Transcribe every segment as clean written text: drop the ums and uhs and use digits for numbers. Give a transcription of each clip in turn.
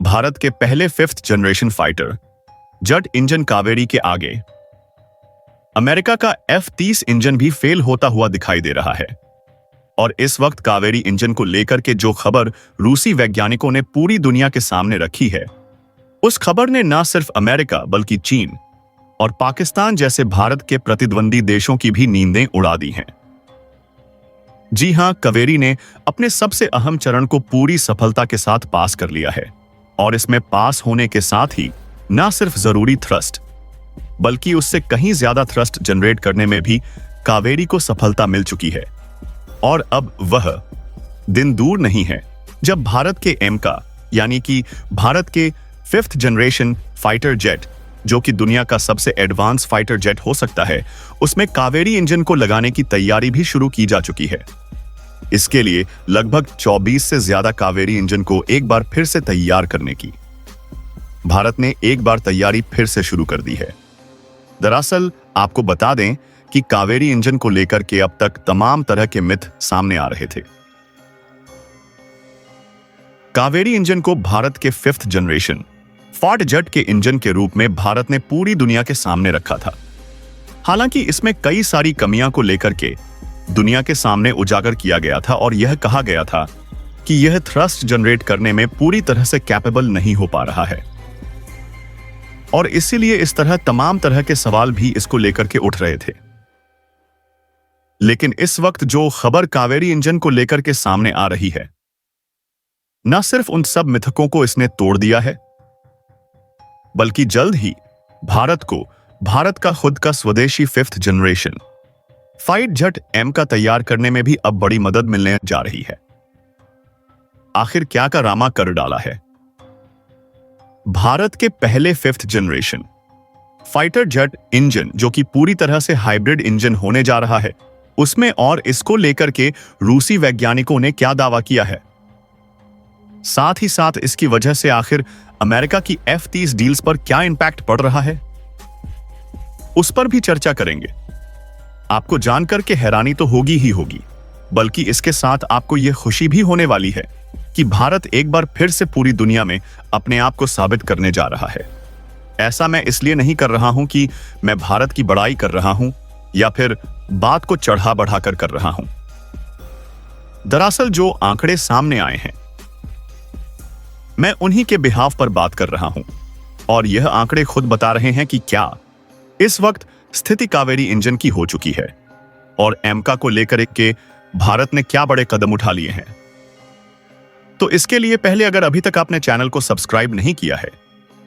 भारत के पहले 5th generation fighter jet engine Kaveri के आगे अमेरिका का F-30 इंजन भी फेल होता हुआ दिखाई दे रहा है। और इस वक्त कावेरी इंजन को लेकर के जो खबर रूसी वैज्ञानिकों ने पूरी दुनिया के सामने रखी है, उस खबर ने न सिर्फ अमेरिका बल्कि चीन और पाकिस्तान जैसे भारत के प्रतिद्वंदी देशों की भी नींदें उड़ा दी हैं। जी हां, कावेरी ने अपने सबसे अहम चरण को पूरी सफलता के साथ पास कर लिया है और इसमें पास होने के साथ ही न सिर्फ जरूरी थ्रस्ट बल्कि उससे कहीं ज्यादा थ्रस्ट जनरेट करने में भी कावेरी को सफलता मिल चुकी है। और अब वह दिन दूर नहीं है जब भारत के एमका यानी कि भारत के 5th जनरेशन फाइटर जेट, जो कि दुनिया का सबसे एडवांस फाइटर जेट हो सकता है, उसमें कावेरी इंजन को लगाने की तैयारी भी शुरू की जा चुकी है। इसके लिए लगभग 24 से ज्यादा कावेरी इंजन को एक बार फिर से तैयार करने की भारत ने एक बार तैयारी फिर से शुरू कर दी है। दरअसल आपको बता दें कि कावेरी इंजन को लेकर के अब तक तमाम तरह के मिथ सामने आ रहे थे। कावेरी इंजन को भारत के 5th जनरेशन फाइटर जेट के इंजन के रूप में भारत ने पूरी दुनिया के सामने रखा था। हालांकि इसमें कई सारी कमियां को लेकर के दुनिया के सामने उजागर किया गया था और यह कहा गया था कि यह थ्रस्ट जनरेट करने में पूरी तरह से कैपेबल नहीं हो पा रहा है और इसीलिए इस तरह तमाम तरह के सवाल भी इसको लेकर के उठ रहे थे। लेकिन इस वक्त जो खबर कावेरी इंजन को लेकर के सामने आ रही है, न सिर्फ उन सब मिथकों को इसने तोड़ दिया है, बल्कि जल्द ही भारत का खुद का स्वदेशी 5th generation fighter jet M का तैयार करने में भी अब बड़ी मदद मिलने जा रही है। आखिर क्या कारनामा कर डाला है? भारत के पहले 5th generation fighter jet engine, जो कि पूरी तरह से हाइब्रिड इंजन होने जा रहा है, उसमें और इसको लेकर के रूसी वैज्ञानिकों ने क्या दावा किया है, साथ ही साथ इसकी वजह से आखिर अमेरिका की F-30 डील्स पर क्या इंपैक्ट पड़ रहा है, उस पर भी चर्चा करेंगे। आपको जानकर के हैरानी तो होगी ही होगी, बल्कि इसके साथ आपको यह खुशी भी होने वाली है कि भारत एक बार फिर से पूरी दुनिया में अपने आप को साबित करने जा रहा है। ऐसा मैं इसलिए नहीं कर रहा हूं कि मैं भारत की बड़ाई कर रहा हूं या फिर बात को चढ़ा बढ़ाकर कर रहा हूं। दरअसल जो आंकड़े सामने आए हैं, मैं उन्हीं के बिहाफ पर बात कर रहा हूं और यह आंकड़े खुद बता रहे हैं कि क्या इस वक्त स्थिति कावेरी इंजन की हो चुकी है और एमका को लेकर के भारत ने क्या बड़े कदम उठा लिए हैं। तो इसके लिए पहले अगर अभी तक आपने चैनल को सब्सक्राइब नहीं किया है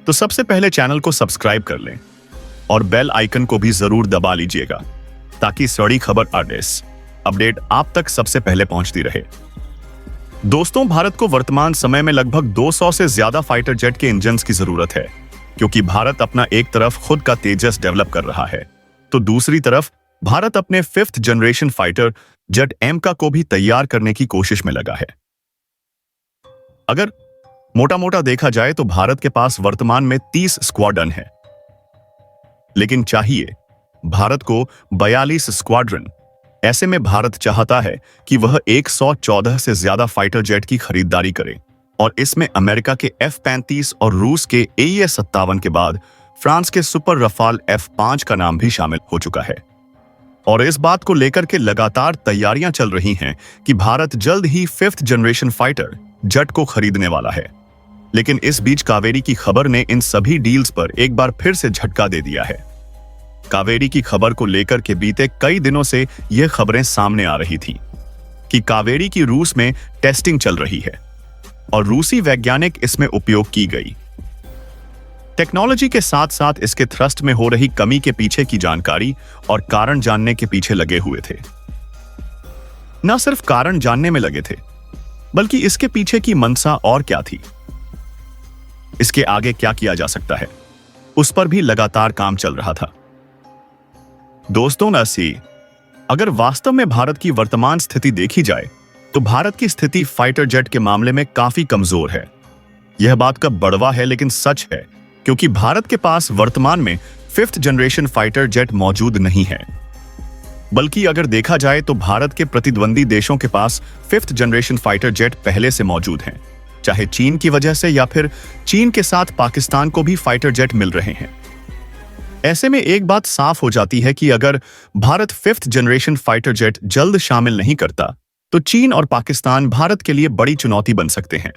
तो सबसे पहले चैनल को सब्सक्राइब कर लें और बेल आइकन को भी जरूर दबा लीजिएगा ताकि सड़ी खबर अपडेट आप तक सबसे पहले पहुंचती रहे। दोस्तों, भारत को वर्तमान समय में लगभग 200 से ज्यादा फाइटर जेट के इंजन्स की जरूरत है, क्योंकि भारत अपना एक तरफ खुद का तेजस डेवलप कर रहा है तो दूसरी तरफ भारत अपने 5th जनरेशन फाइटर जेट एमका को भी तैयार करने की कोशिश में लगा है। अगर मोटा मोटा देखा जाए तो भारत के पास वर्तमान में 30 स्क्वाड्रन है, लेकिन चाहिए भारत को 42 स्क्वाड्रन। ऐसे में भारत चाहता है कि वह 114 से ज्यादा फाइटर जेट की खरीदारी करे और इसमें अमेरिका के F-35 और रूस के AE-57 के बाद फ्रांस के सुपर रफाल F-5 का नाम भी शामिल हो चुका है। और इस बात को लेकर के लगातार तैयारियां चल रही हैं कि भारत जल्द ही 5th जनरेशन फाइटर जेट को खरीदने वाला है। लेकिन इस बीच कावेरी की खबर ने इन सभी डील्स पर एक बार फिर से झटका दे दिया है। कावेरी की खबर को लेकर के बीते कई दिनों से यह खबरें सामने आ रही थी कि कावेरी की रूस में टेस्टिंग चल रही है और रूसी वैज्ञानिक इसमें उपयोग की गई टेक्नोलॉजी के साथ साथ इसके थ्रस्ट में हो रही कमी के पीछे की जानकारी और कारण जानने के पीछे लगे हुए थे। न सिर्फ कारण जानने में लगे थे, बल्कि इसके पीछे की मंशा और क्या थी, इसके आगे क्या किया जा सकता है, उस पर भी लगातार काम चल रहा था। दोस्तों, अगर वास्तव में भारत की वर्तमान स्थिति देखी जाए तो भारत की स्थिति फाइटर जेट के मामले में काफी कमजोर है। यह बात का बड़वा है लेकिन सच है, क्योंकि भारत के पास वर्तमान में 5th जनरेशन फाइटर जेट मौजूद नहीं है। बल्कि अगर देखा जाए तो भारत के प्रतिद्वंदी देशों के पास 5th जनरेशन फाइटर जेट पहले से मौजूद हैं चाहे चीन की वजह से या फिर चीन के साथ पाकिस्तान को भी फाइटर जेट मिल रहे हैं। ऐसे में एक बात साफ हो जाती है कि अगर Bharat 5th generation fighter jet जल्द शामिल नहीं करता तो चीन और पाकिस्तान भारत के लिए बड़ी चुनौती बन सकते हैं।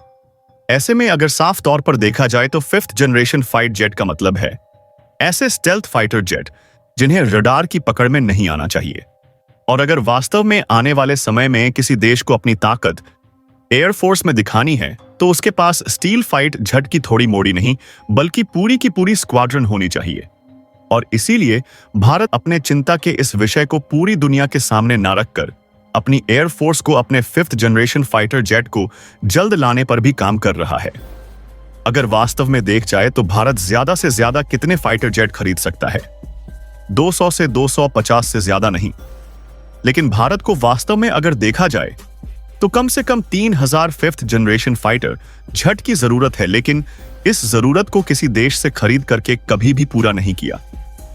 ऐसे में अगर साफ तौर पर देखा जाए तो 5th जनरेशन फाइट जेट का मतलब है ऐसे स्टेल्थ फाइटर जेट जिन्हें रडार की पकड़ में नहीं आना चाहिए। और अगर वास्तव में आने वाले समय में किसी देश को अपनी ताकत एयरफोर्स में दिखानी है तो उसके पास स्टील फाइट जेट की थोड़ी मोड़ी नहीं बल्कि पूरी की पूरी स्क्वाड्रन होनी चाहिए। और इसीलिए भारत अपने चिंता के इस विषय को पूरी दुनिया के सामने ना रखकर अपनी एयरफोर्स को अपने 5th जनरेशन फाइटर जेट को जल्द लाने पर भी काम कर रहा है। अगर वास्तव में देख जाए तो भारत ज्यादा से ज्यादा कितने फाइटर जेट खरीद सकता है? 200 से 250 से ज्यादा नहीं। लेकिन भारत को वास्तव में अगर देखा जाए तो कम से कम 3000 5th जनरेशन फाइटर जेट की जरूरत है। लेकिन इस जरूरत को किसी देश से खरीद करके कभी भी पूरा नहीं किया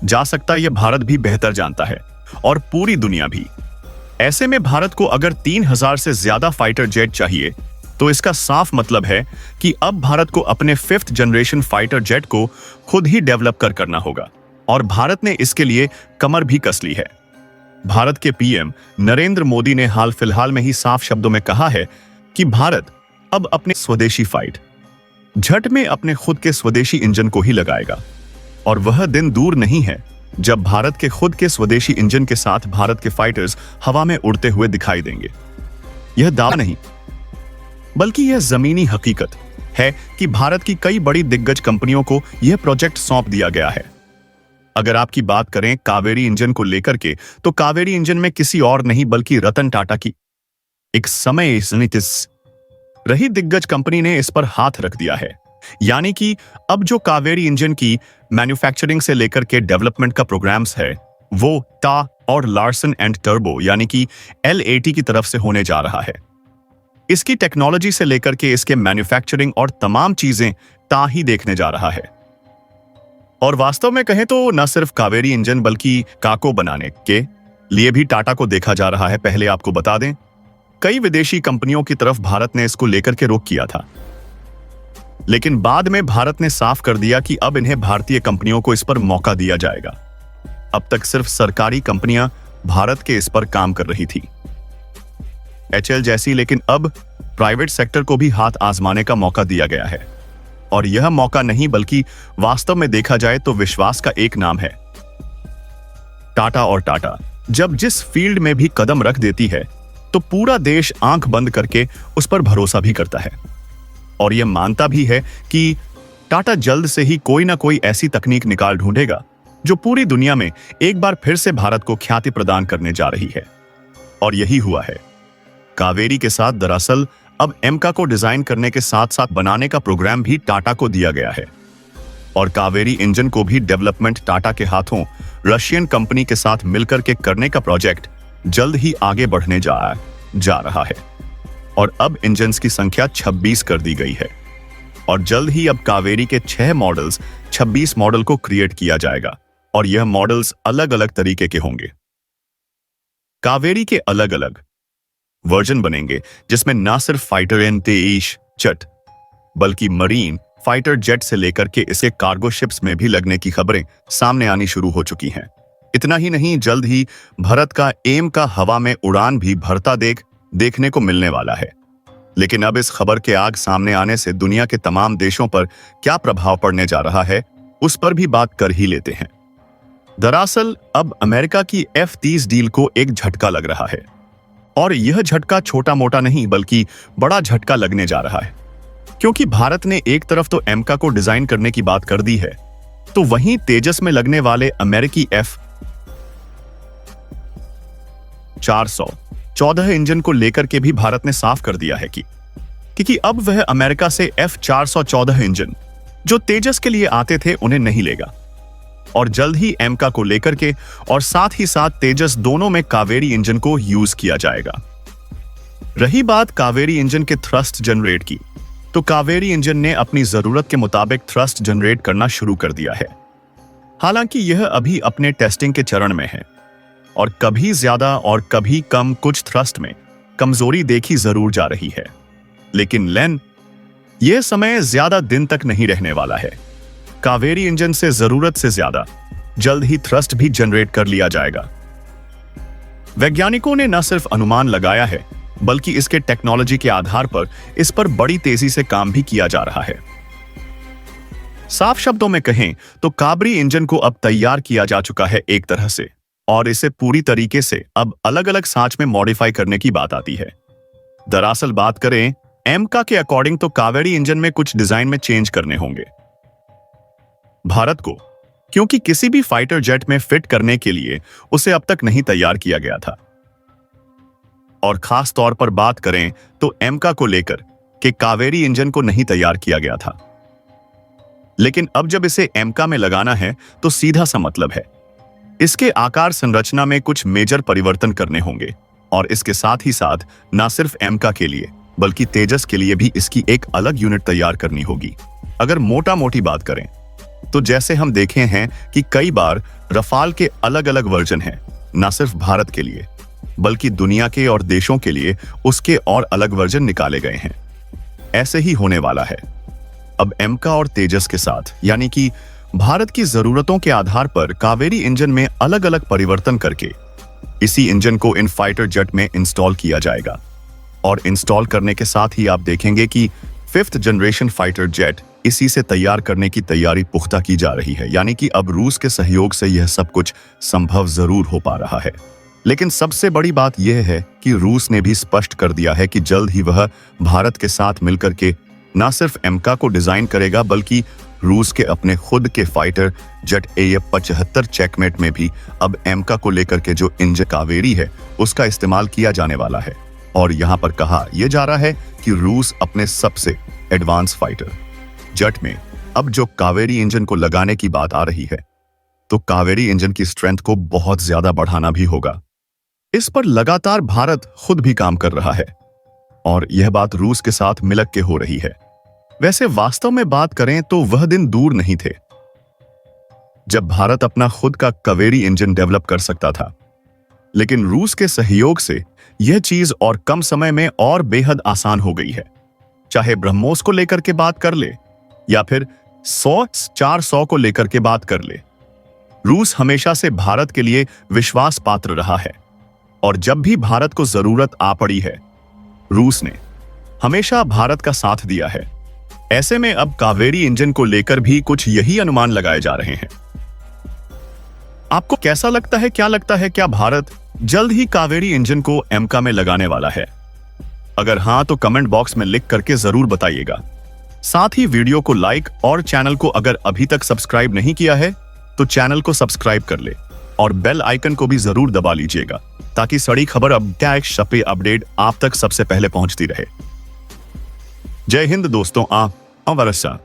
जा सकता। यह भारत भी बेहतर जानता है और पूरी दुनिया भी। ऐसे में भारत को अगर 3000 से ज्यादा फाइटर जेट चाहिए तो इसका साफ मतलब है कि अब भारत को अपने 5th जनरेशन फाइटर जेट को खुद ही डेवलप करना होगा। और भारत ने इसके लिए कमर भी कस ली है। भारत के पीएम नरेंद्र मोदी ने हाल फिलहाल में ही साफ शब्दों में कहा है कि भारत अब अपने स्वदेशी फाइट जेट में अपने खुद के स्वदेशी इंजन को ही लगाएगा। और वह दिन दूर नहीं है जब भारत के खुद के स्वदेशी इंजन के साथ भारत के फाइटर्स हवा में उड़ते हुए दिखाई देंगे। यह दावा नहीं बल्कि यह जमीनी हकीकत है कि भारत की कई बड़ी दिग्गज कंपनियों को यह प्रोजेक्ट सौंप दिया गया है। अगर आपकी बात करें कावेरी इंजन को लेकर के तो कावेरी इंजन में किसी और नहीं बल्कि रतन टाटा की एक समय रही दिग्गज कंपनी ने इस पर हाथ रख दिया है। यानी कि अब जो कावेरी इंजन की मैन्युफैक्चरिंग से लेकर के डेवलपमेंट का प्रोग्राम्स है वो टा और लार्सन एंड टर्बो यानी कि LAT की तरफ से होने जा रहा है। इसकी टेक्नोलॉजी से लेकर के इसके मैन्युफैक्चरिंग और तमाम चीजें टा ही देखने जा रहा है। और वास्तव में कहें तो न सिर्फ कावेरी इंजन बल्कि काको बनाने के लिए भी टाटा को देखा जा रहा है। पहले आपको बता दें कई विदेशी कंपनियों की तरफ भारत ने इसको लेकर के रोक किया था, लेकिन बाद में भारत ने साफ कर दिया कि अब इन्हें भारतीय कंपनियों को इस पर मौका दिया जाएगा। अब तक सिर्फ सरकारी कंपनियां भारत के इस पर काम कर रही थी HL जैसी, लेकिन अब प्राइवेट सेक्टर को भी हाथ आजमाने का मौका दिया गया है। और यह मौका नहीं बल्कि वास्तव में देखा जाए तो विश्वास का एक नाम है टाटा। और टाटा जब जिस फील्ड में भी कदम रख देती है तो पूरा देश आंख बंद करके उस पर भरोसा भी करता है और यह मानता भी है कि टाटा जल्द से ही कोई ना कोई ऐसी तकनीक निकाल ढूंढेगा जो पूरी दुनिया में एक बार फिर से भारत को ख्याति प्रदान करने जा रही है। और यही हुआ है कावेरी के साथ। दरअसल अब एमका को डिजाइन करने के साथ साथ बनाने का प्रोग्राम भी टाटा को दिया गया है और कावेरी इंजन को भी डेवलपमेंट टाटा के हाथों रशियन कंपनी के साथ मिलकर के करने का प्रोजेक्ट जल्द ही आगे बढ़ने जा रहा है। और अब इंजन्स की संख्या 26 कर दी गई है और जल्द ही अब कावेरी के 6 मॉडल्स 26 मॉडल को क्रिएट किया जाएगा और यह मॉडल्स अलग अलग तरीके के होंगे। कावेरी के अलग अलग वर्जन बनेंगे जिसमें ना सिर्फ फाइटर एंड तेईश जेट बल्कि मरीन फाइटर जेट से लेकर के इसे कार्गो शिप्स में भी लगने की खबरें सामने आनी शुरू हो चुकी हैं। इतना ही नहीं, जल्द ही भारत का एम का हवा में उड़ान भी भरता देखने को मिलने वाला है। लेकिन अब इस खबर के आग सामने आने से दुनिया के तमाम देशों पर क्या प्रभाव पड़ने जा रहा है उस पर भी बात कर ही लेते हैं। दरअसल अब अमेरिका की F-30 डील को एक झटका लग रहा है और यह झटका छोटा मोटा नहीं बल्कि बड़ा झटका लगने जा रहा है, क्योंकि भारत ने एक तरफ तो एमका को डिजाइन करने की बात कर दी है तो वहीं तेजस में लगने वाले अमेरिकी F-414 इंजन को लेकर के भी भारत ने साफ कर दिया है कि अब वह अमेरिका से F-414 इंजन जो तेजस के लिए आते थे उन्हें नहीं लेगा और जल्द ही एमका को लेकर के और साथ ही साथ तेजस दोनों में कावेरी इंजन को यूज किया जाएगा। रही बात कावेरी इंजन के थ्रस्ट जनरेट की, तो कावेरी इंजन ने अपनी जरूरत के मुताबिक थ्रस्ट जनरेट करना शुरू कर दिया है। हालांकि यह अभी अपने टेस्टिंग के चरण में है और कभी ज्यादा और कभी कम कुछ थ्रस्ट में कमजोरी देखी जरूर जा रही है, लेकिन यह समय ज्यादा दिन तक नहीं रहने वाला है। कावेरी इंजन से जरूरत से ज्यादा जल्द ही थ्रस्ट भी जनरेट कर लिया जाएगा। वैज्ञानिकों ने न सिर्फ अनुमान लगाया है, बल्कि इसके टेक्नोलॉजी के आधार पर इस पर बड़ी तेजी से काम भी किया जा रहा है। साफ शब्दों में कहें तो कावेरी इंजन को अब तैयार किया जा चुका है एक तरह से, और इसे पूरी तरीके से अब अलग अलग सांच में मॉडिफाई करने की बात आती है। दरअसल बात करें एमका के अकॉर्डिंग तो कावेरी इंजन में कुछ डिजाइन में चेंज करने होंगे। भारत को क्योंकि किसी भी फाइटर जेट में फिट करने के लिए उसे अब तक नहीं तैयार किया गया था, और खास तौर पर बात करें तो एमका को लेकर कि कावेरी इंजन को नहीं तैयार किया गया था। लेकिन अब जब इसे एमका में लगाना है तो सीधा सा मतलब है इसके आकार संरचना में कुछ मेजर परिवर्तन करने होंगे, और इसके साथ ही साथ ना सिर्फ एमका के लिए बल्कि तेजस के लिए भी इसकी एक अलग यूनिट तैयार करनी होगी। अगर मोटा मोटी बात करें तो जैसे हम देखे हैं कि कई बार रफाल के अलग अलग वर्जन हैं, ना सिर्फ भारत के लिए बल्कि दुनिया के और देशों के लिए उसके और अलग वर्जन निकाले गए हैं। ऐसे ही होने वाला है अब एमका और तेजस के साथ, यानी कि भारत की जरूरतों के आधार पर कावेरी इंजन में अलग अलग परिवर्तन करके इसी इंजन को इन फाइटर जेट में इंस्टॉल किया जाएगा। और इंस्टॉल करने के साथ ही आप देखेंगे कि 5th जनरेशन फाइटर जेट इसी से तैयार करने की तैयारी पुख्ता की जा रही है, यानी कि अब रूस के सहयोग से यह सब कुछ संभव जरूर हो पा रहा है। लेकिन सबसे बड़ी बात यह है कि रूस ने भी स्पष्ट कर दिया है कि जल्द ही वह भारत के साथ मिलकर के न सिर्फ एमका को डिजाइन करेगा, बल्कि रूस के अपने खुद के फाइटर जेट AF-75 चेकमेट में भी अब एमका को लेकर के जो इंजन कावेरी है उसका इस्तेमाल किया जाने वाला है। और यहां पर कहा यह जा रहा है कि रूस अपने सबसे एडवांस फाइटर जेट में अब जो कावेरी इंजन को लगाने की बात आ रही है, तो कावेरी इंजन की स्ट्रेंथ को बहुत ज्यादा बढ़ाना भी होगा। इस पर लगातार भारत खुद भी काम कर रहा है, और यह बात रूस के साथ मिलक के हो रही है। वैसे वास्तव में बात करें तो वह दिन दूर नहीं थे जब भारत अपना खुद का कावेरी इंजन डेवलप कर सकता था, लेकिन रूस के सहयोग से यह चीज और कम समय में और बेहद आसान हो गई है। चाहे ब्रह्मोस को लेकर के बात कर ले या फिर 100-400 को लेकर के बात कर ले, रूस हमेशा से भारत के लिए विश्वास पात्र रहा है, और जब भी भारत को जरूरत आ पड़ी है रूस ने हमेशा भारत का साथ दिया है। ऐसे में अब कावेरी इंजन को लेकर भी कुछ यही अनुमान लगाए जा रहे हैं। आपको कैसा लगता है, क्या लगता है, क्या भारत जल्द ही कावेरी इंजन को एमका में लगाने वाला है? अगर हां तो कमेंट बॉक्स में लिख करके जरूर बताइएगा। साथ ही वीडियो को लाइक और चैनल को अगर अभी तक सब्सक्राइब नहीं किया है तो चैनल को सब्सक्राइब कर ले और बेल आइकन को भी जरूर दबा लीजिएगा, ताकि सड़ी खबर अपडेट आप तक सबसे पहले पहुंचती रहे। जय हिंद दोस्तों, आप अवरसा।